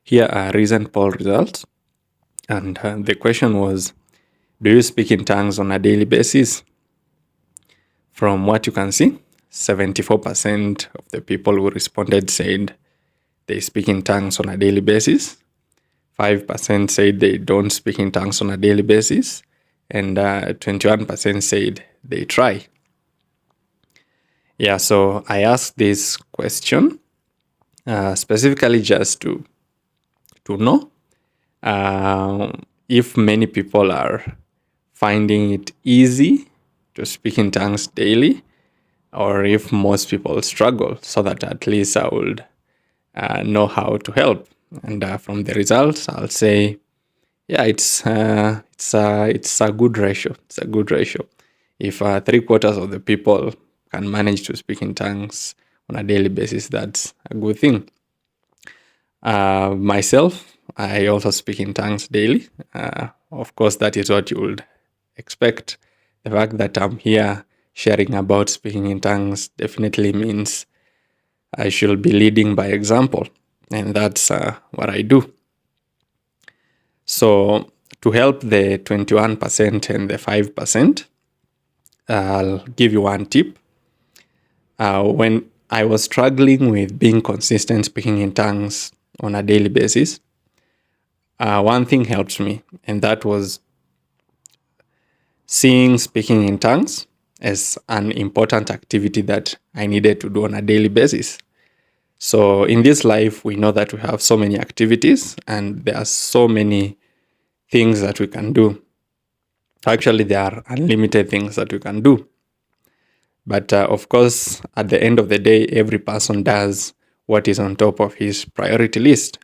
Here are recent poll results. And the question was, do you speak in tongues on a daily basis? From what you can see, 74% of the people who responded said they speak in tongues on a daily basis. 5% said they don't speak in tongues on a daily basis. And 21% said they try. Yeah, so I asked this question specifically just to know if many people are finding it easy to speak in tongues daily, or if most people struggle, so that at least I would know how to help. And from the results, I'll say, yeah, it's a good ratio. It's a good ratio. If 3/4 of the people can manage to speak in tongues on a daily basis, that's a good thing. Myself, I also speak in tongues daily. Of course, that is what you would expect. The fact that I'm here sharing about speaking in tongues definitely means I should be leading by example, and that's what I do. So to help the 21% and the 5%, I'll give you one tip. When I was struggling with being consistent speaking in tongues on a daily basis, one thing helped me, and that was seeing speaking in tongues as an important activity that I needed to do on a daily basis. So in this life, we know that we have so many activities and there are so many things that we can do. Actually, there are unlimited things that we can do. But of course, at the end of the day, every person does what is on top of his priority list.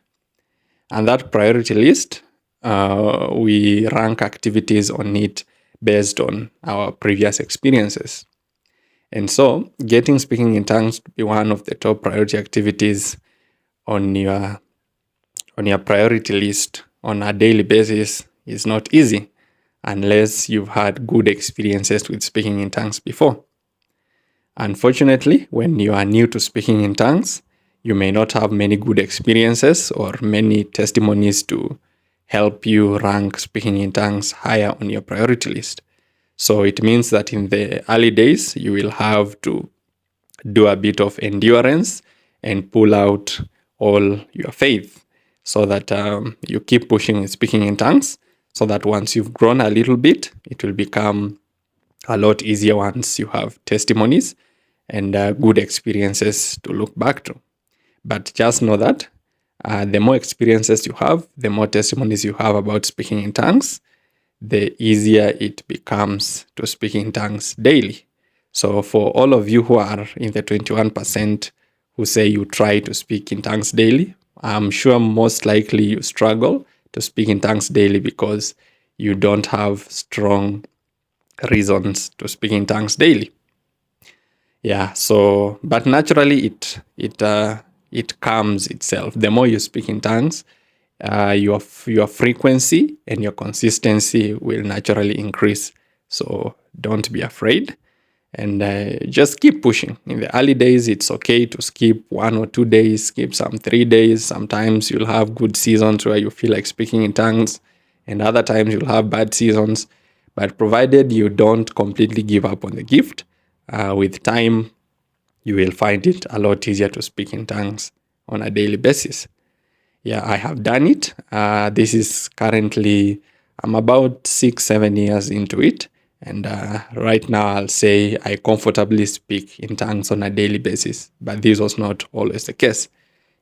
And that priority list, we rank activities on it based on our previous experiences. And so, getting speaking in tongues to be one of the top priority activities on your priority list on a daily basis is not easy unless you've had good experiences with speaking in tongues before. Unfortunately, when you are new to speaking in tongues, you may not have many good experiences or many testimonies to help you rank speaking in tongues higher on your priority list. So it means that in the early days, you will have to do a bit of endurance and pull out all your faith so that you keep pushing and speaking in tongues, so that once you've grown a little bit, it will become a lot easier once you have testimonies and good experiences to look back to. But just know that the more experiences you have, the more testimonies you have about speaking in tongues, the easier it becomes to speak in tongues daily. So for all of you who are in the 21% who say you try to speak in tongues daily, I'm sure most likely you struggle to speak in tongues daily because you don't have strong reasons to speak in tongues daily. Yeah, so, but naturally it comes itself. The more you speak in tongues, your frequency and your consistency will naturally increase. So don't be afraid, and just keep pushing. In the early days, it's okay to skip 1 or 2 days, skip some 3 days. Sometimes you'll have good seasons where you feel like speaking in tongues, and other times you'll have bad seasons. But provided you don't completely give up on the gift, with time, you will find it a lot easier to speak in tongues on a daily basis. Yeah, I have done it. This is currently, I'm about 6-7 years into it. And right now I'll say I comfortably speak in tongues on a daily basis. But this was not always the case.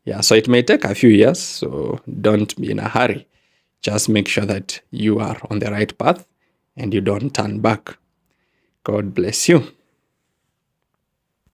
Yeah, so it may take a few years, so don't be in a hurry. Just make sure that you are on the right path and you don't turn back. God bless you.